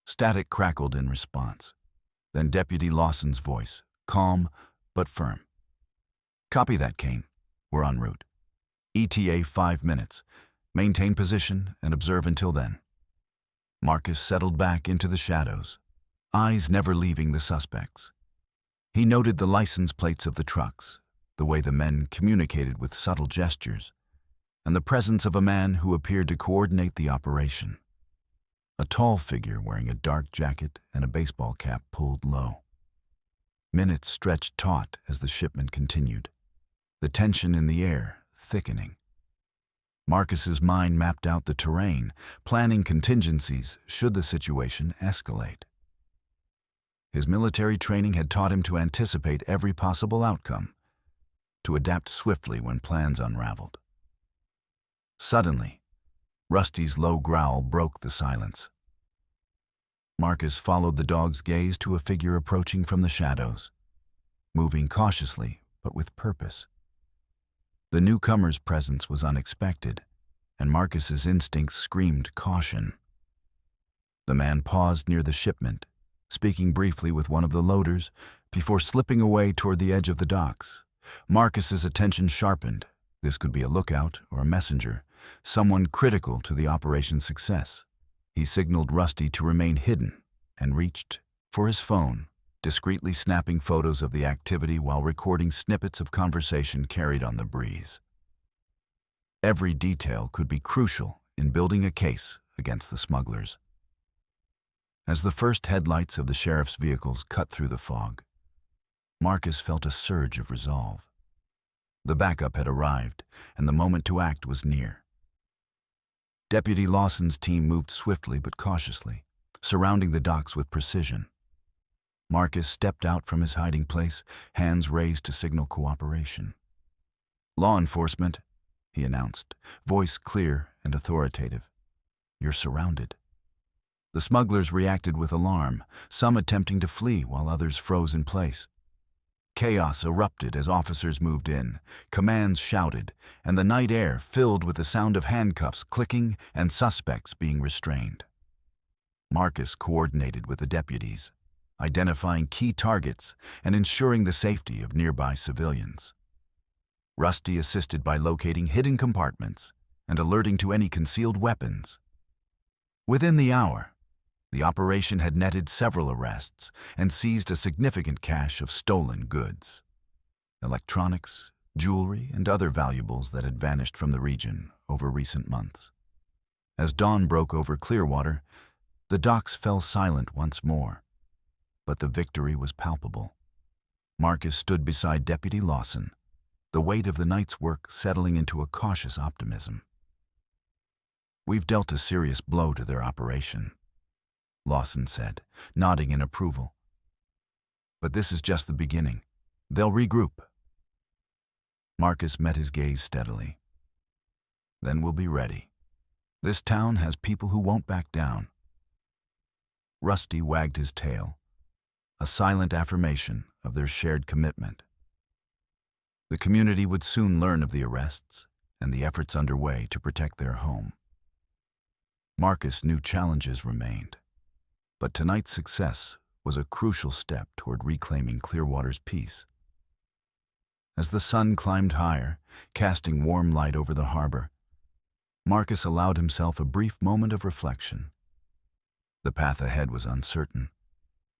Static crackled in response. Then Deputy Lawson's voice, calm but firm. Copy that, Kane. We're en route. ETA 5 minutes. Maintain position and observe until then. Marcus settled back into the shadows, eyes never leaving the suspects. He noted the license plates of the trucks, the way the men communicated with subtle gestures, and the presence of a man who appeared to coordinate the operation. A tall figure wearing a dark jacket and a baseball cap pulled low. Minutes stretched taut as the shipment continued, the tension in the air thickening. Marcus's mind mapped out the terrain, planning contingencies should the situation escalate. His military training had taught him to anticipate every possible outcome, to adapt swiftly when plans unraveled. Suddenly, Rusty's low growl broke the silence. Marcus followed the dog's gaze to a figure approaching from the shadows, moving cautiously but with purpose. The newcomer's presence was unexpected, and Marcus's instincts screamed caution. The man paused near the shipment, speaking briefly with one of the loaders before slipping away toward the edge of the docks. Marcus's attention sharpened. This could be a lookout or a messenger, someone critical to the operation's success. He signaled Rusty to remain hidden and reached for his phone, discreetly snapping photos of the activity while recording snippets of conversation carried on the breeze. Every detail could be crucial in building a case against the smugglers. As the first headlights of the sheriff's vehicles cut through the fog, Marcus felt a surge of resolve. The backup had arrived, and the moment to act was near. Deputy Lawson's team moved swiftly but cautiously, surrounding the docks with precision. Marcus stepped out from his hiding place, hands raised to signal cooperation. "Law enforcement," he announced, voice clear and authoritative. "You're surrounded." The smugglers reacted with alarm, some attempting to flee while others froze in place. Chaos erupted as officers moved in, commands shouted, and the night air filled with the sound of handcuffs clicking and suspects being restrained. Marcus coordinated with the deputies, identifying key targets and ensuring the safety of nearby civilians. Rusty assisted by locating hidden compartments and alerting to any concealed weapons. Within the hour, the operation had netted several arrests and seized a significant cache of stolen goods, electronics, jewelry, and other valuables that had vanished from the region over recent months. As dawn broke over Clearwater, the docks fell silent once more, but the victory was palpable. Marcus stood beside Deputy Lawson, the weight of the night's work settling into a cautious optimism. "We've dealt a serious blow to their operation," Lawson said, nodding in approval. "But this is just the beginning. They'll regroup." Marcus met his gaze steadily. "Then we'll be ready. This town has people who won't back down." Rusty wagged his tail, a silent affirmation of their shared commitment. The community would soon learn of the arrests and the efforts underway to protect their home. Marcus knew challenges remained, but tonight's success was a crucial step toward reclaiming Clearwater's peace. As the sun climbed higher, casting warm light over the harbor, Marcus allowed himself a brief moment of reflection. The path ahead was uncertain,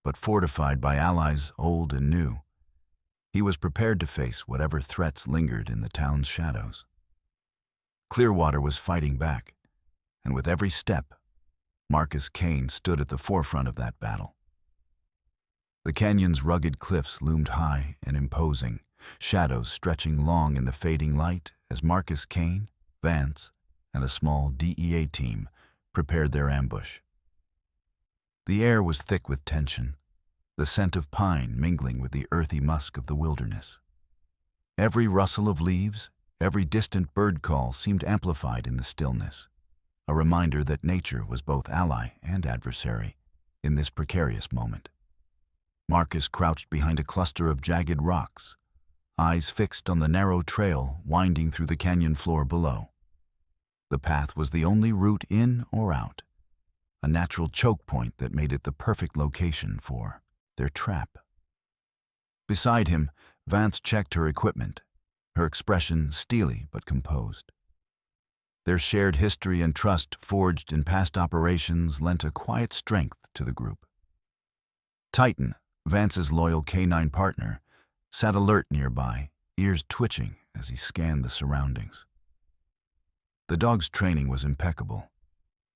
but fortified by allies old and new, he was prepared to face whatever threats lingered in the town's shadows. Clearwater was fighting back, and with every step, Marcus Kane stood at the forefront of that battle. The canyon's rugged cliffs loomed high and imposing, shadows stretching long in the fading light as Marcus Kane, Vance, and a small DEA team prepared their ambush. The air was thick with tension, the scent of pine mingling with the earthy musk of the wilderness. Every rustle of leaves, every distant bird call seemed amplified in the stillness, a reminder that nature was both ally and adversary in this precarious moment. Marcus crouched behind a cluster of jagged rocks, eyes fixed on the narrow trail winding through the canyon floor below. The path was the only route in or out, a natural choke point that made it the perfect location for their trap. Beside him, Vance checked her equipment, her expression steely but composed. Their shared history and trust forged in past operations lent a quiet strength to the group. Titan, Vance's loyal canine partner, sat alert nearby, ears twitching as he scanned the surroundings. The dog's training was impeccable,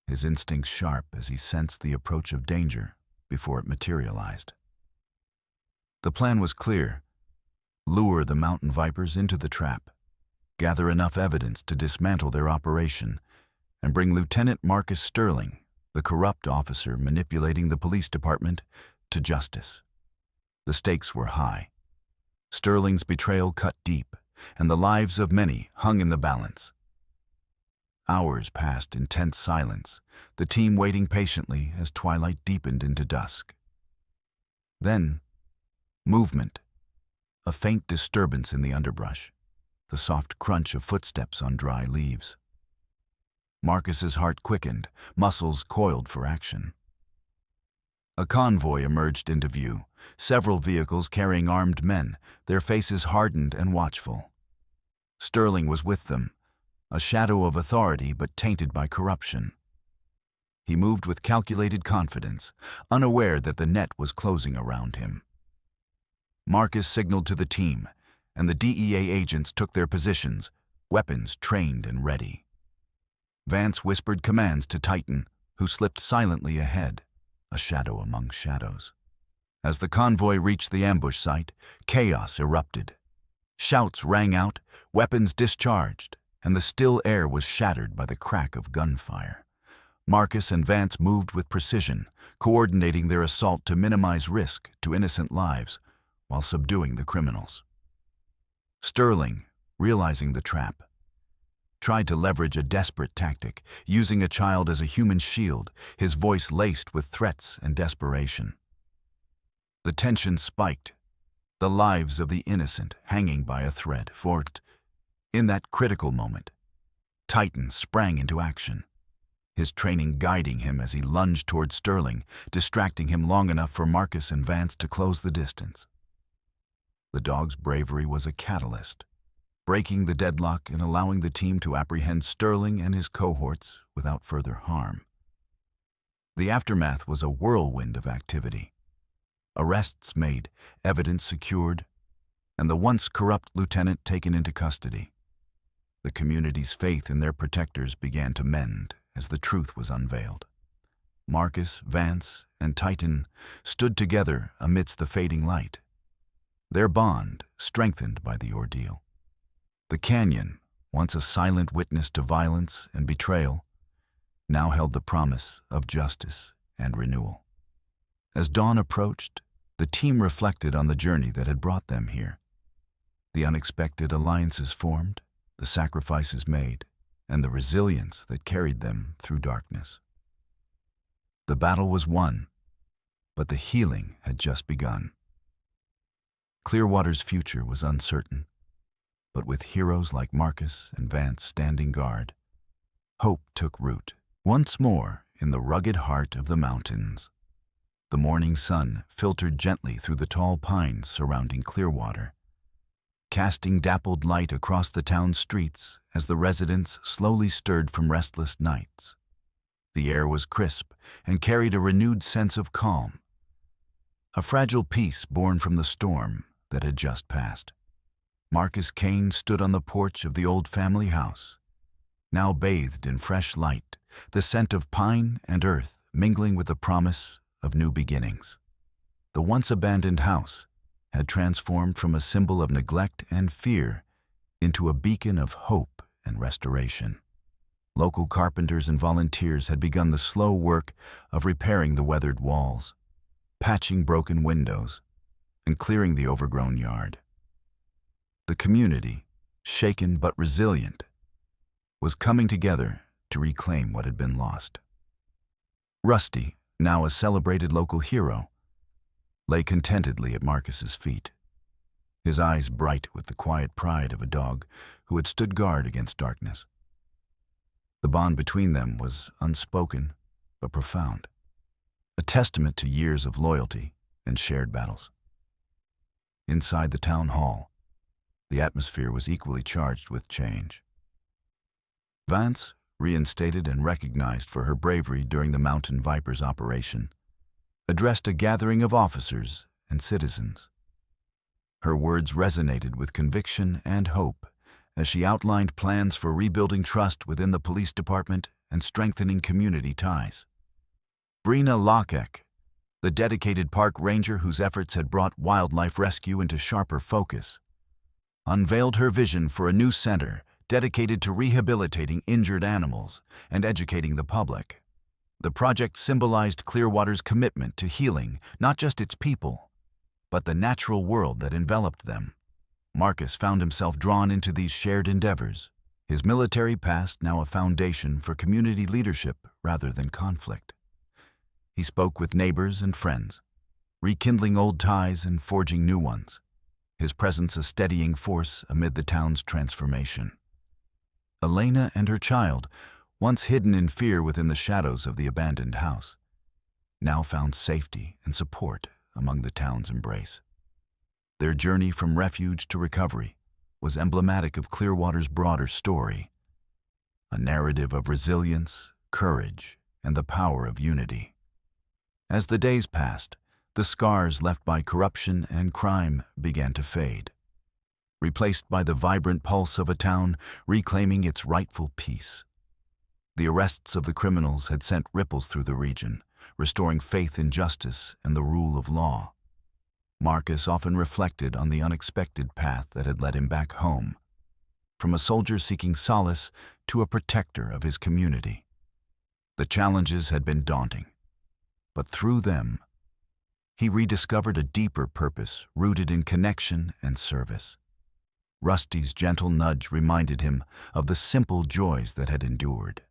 his instincts sharp as he sensed the approach of danger before it materialized. The plan was clear: lure the mountain vipers into the trap, gather enough evidence to dismantle their operation, and bring Lieutenant Marcus Sterling, the corrupt officer manipulating the police department, to justice. The stakes were high. Sterling's betrayal cut deep, and the lives of many hung in the balance. Hours passed in tense silence, the team waiting patiently as twilight deepened into dusk. Then, movement, a faint disturbance in the underbrush, the soft crunch of footsteps on dry leaves. Marcus's heart quickened, muscles coiled for action. A convoy emerged into view, several vehicles carrying armed men, their faces hardened and watchful. Sterling was with them, a shadow of authority but tainted by corruption. He moved with calculated confidence, unaware that the net was closing around him. Marcus signaled to the team, and the DEA agents took their positions, weapons trained and ready. Vance whispered commands to Titan, who slipped silently ahead, a shadow among shadows. As the convoy reached the ambush site, chaos erupted. Shouts rang out, weapons discharged, and the still air was shattered by the crack of gunfire. Marcus and Vance moved with precision, coordinating their assault to minimize risk to innocent lives while subduing the criminals. Sterling, realizing the trap, tried to leverage a desperate tactic, using a child as a human shield, his voice laced with threats and desperation. The tension spiked, the lives of the innocent hanging by a thread, for in that critical moment, Titan sprang into action, his training guiding him as he lunged toward Sterling, distracting him long enough for Marcus and Vance to close the distance. The dog's bravery was a catalyst, breaking the deadlock and allowing the team to apprehend Sterling and his cohorts without further harm. The aftermath was a whirlwind of activity. Arrests made, evidence secured, and the once corrupt lieutenant taken into custody. The community's faith in their protectors began to mend as the truth was unveiled. Marcus, Vance, and Titan stood together amidst the fading light, their bond strengthened by the ordeal. The canyon, once a silent witness to violence and betrayal, now held the promise of justice and renewal. As dawn approached, the team reflected on the journey that had brought them here. The unexpected alliances formed, the sacrifices made, and the resilience that carried them through darkness. The battle was won, but the healing had just begun. Clearwater's future was uncertain, but with heroes like Marcus and Vance standing guard, hope took root once more in the rugged heart of the mountains. The morning sun filtered gently through the tall pines surrounding Clearwater, casting dappled light across the town's streets as the residents slowly stirred from restless nights. The air was crisp and carried a renewed sense of calm, a fragile peace born from the storm that had just passed. Marcus Kane stood on the porch of the old family house, now bathed in fresh light, the scent of pine and earth mingling with the promise of new beginnings. The once abandoned house had transformed from a symbol of neglect and fear into a beacon of hope and restoration. Local carpenters and volunteers had begun the slow work of repairing the weathered walls, patching broken windows, and clearing the overgrown yard. The community, shaken but resilient, was coming together to reclaim what had been lost. Rusty, now a celebrated local hero, lay contentedly at Marcus's feet. his eyes bright with the quiet pride of a dog who had stood guard against darkness. The bond between them was unspoken but profound, a testament to years of loyalty and shared battles. Inside the town hall, the atmosphere was equally charged with change. Vance, reinstated and recognized for her bravery during the Mountain Vipers operation, addressed a gathering of officers and citizens. Her words resonated with conviction and hope as she outlined plans for rebuilding trust within the police department and strengthening community ties. Brina Lockek, the dedicated park ranger whose efforts had brought wildlife rescue into sharper focus, unveiled her vision for a new center dedicated to rehabilitating injured animals and educating the public. The project symbolized Clearwater's commitment to healing not just its people, but the natural world that enveloped them. Marcus found himself drawn into these shared endeavors, his military past now a foundation for community leadership rather than conflict. He spoke with neighbors and friends, rekindling old ties and forging new ones, his presence a steadying force amid the town's transformation. Elena and her child, once hidden in fear within the shadows of the abandoned house, now found safety and support among the town's embrace. Their journey from refuge to recovery was emblematic of Clearwater's broader story, a narrative of resilience, courage, and the power of unity. As the days passed, the scars left by corruption and crime began to fade, replaced by the vibrant pulse of a town reclaiming its rightful peace. The arrests of the criminals had sent ripples through the region, restoring faith in justice and the rule of law. Marcus often reflected on the unexpected path that had led him back home, from a soldier seeking solace to a protector of his community. The challenges had been daunting, but through them, he rediscovered a deeper purpose rooted in connection and service. Rusty's gentle nudge reminded him of the simple joys that had endured,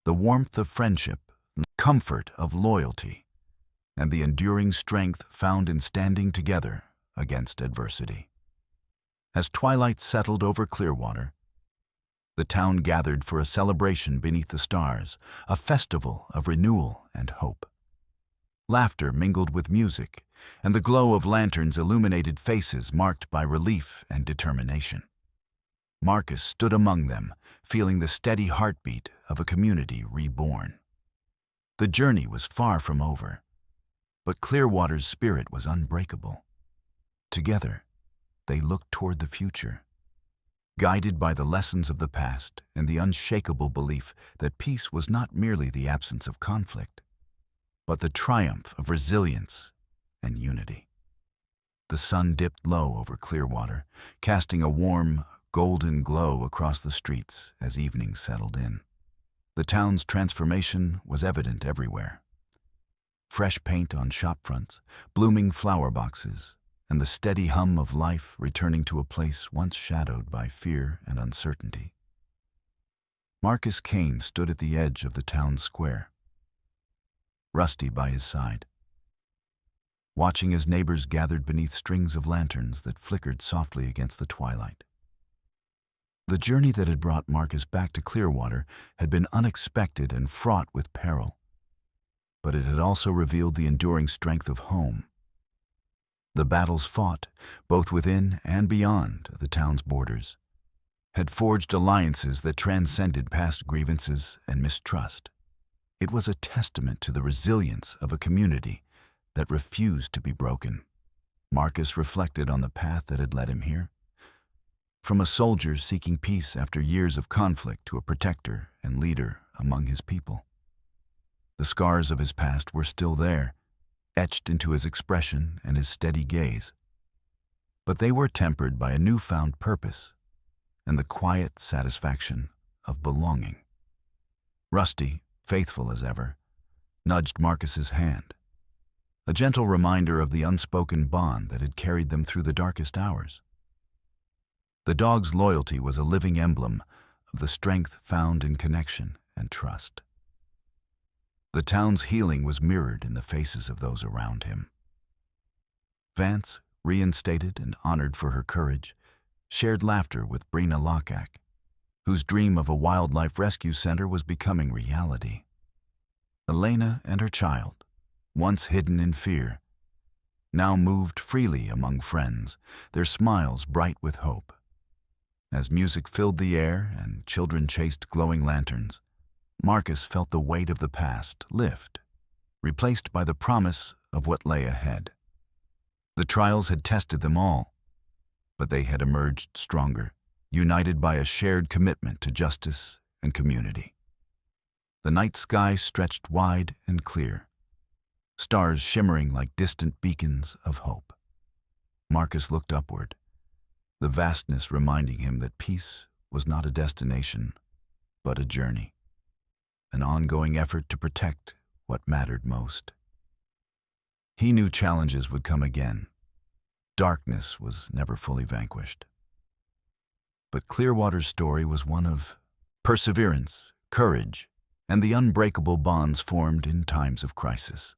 the warmth of friendship, the comfort of loyalty, and the enduring strength found in standing together against adversity. As twilight settled over Clearwater, the town gathered for a celebration beneath the stars, a festival of renewal and hope. Laughter mingled with music, and the glow of lanterns illuminated faces marked by relief and determination. Marcus stood among them, feeling the steady heartbeat of a community reborn. The journey was far from over, but Clearwater's spirit was unbreakable. Together, they looked toward the future, guided by the lessons of the past and the unshakable belief that peace was not merely the absence of conflict, but the triumph of resilience and unity. The sun dipped low over Clearwater, casting a warm, golden glow across the streets as evening settled in. The town's transformation was evident everywhere. Fresh paint on shop fronts, blooming flower boxes, and the steady hum of life returning to a place once shadowed by fear and uncertainty. Marcus Kane stood at the edge of the town square, Rusty by his side, watching as neighbors gathered beneath strings of lanterns that flickered softly against the twilight. The journey that had brought Marcus back to Clearwater had been unexpected and fraught with peril, but it had also revealed the enduring strength of home. The battles fought, both within and beyond the town's borders, had forged alliances that transcended past grievances and mistrust. It was a testament to the resilience of a community that refused to be broken. Marcus reflected on the path that had led him here. From a soldier seeking peace after years of conflict to a protector and leader among his people. The scars of his past were still there, etched into his expression and his steady gaze. But they were tempered by a newfound purpose and the quiet satisfaction of belonging. Rusty, faithful as ever, nudged Marcus's hand, a gentle reminder of the unspoken bond that had carried them through the darkest hours. The dog's loyalty was a living emblem of the strength found in connection and trust. The town's healing was mirrored in the faces of those around him. Vance, reinstated and honored for her courage, shared laughter with Brina Lokak, whose dream of a wildlife rescue center was becoming reality. Elena and her child, once hidden in fear, now moved freely among friends, their smiles bright with hope. As music filled the air and children chased glowing lanterns, Marcus felt the weight of the past lift, replaced by the promise of what lay ahead. The trials had tested them all, but they had emerged stronger, united by a shared commitment to justice and community. The night sky stretched wide and clear, stars shimmering like distant beacons of hope. Marcus looked upward, the vastness reminding him that peace was not a destination, but a journey, an ongoing effort to protect what mattered most. He knew challenges would come again. Darkness was never fully vanquished. But Clearwater's story was one of perseverance, courage, and the unbreakable bonds formed in times of crisis.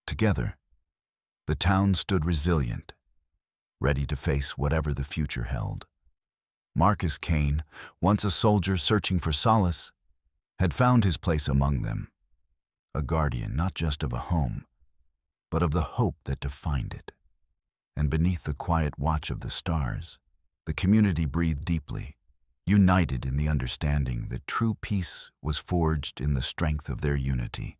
Together, the town stood resilient, ready to face whatever the future held. Marcus Kane, once a soldier searching for solace, had found his place among them, a guardian not just of a home, but of the hope that defined it. And beneath the quiet watch of the stars, the community breathed deeply, united in the understanding that true peace was forged in the strength of their unity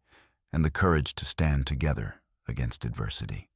and the courage to stand together against adversity.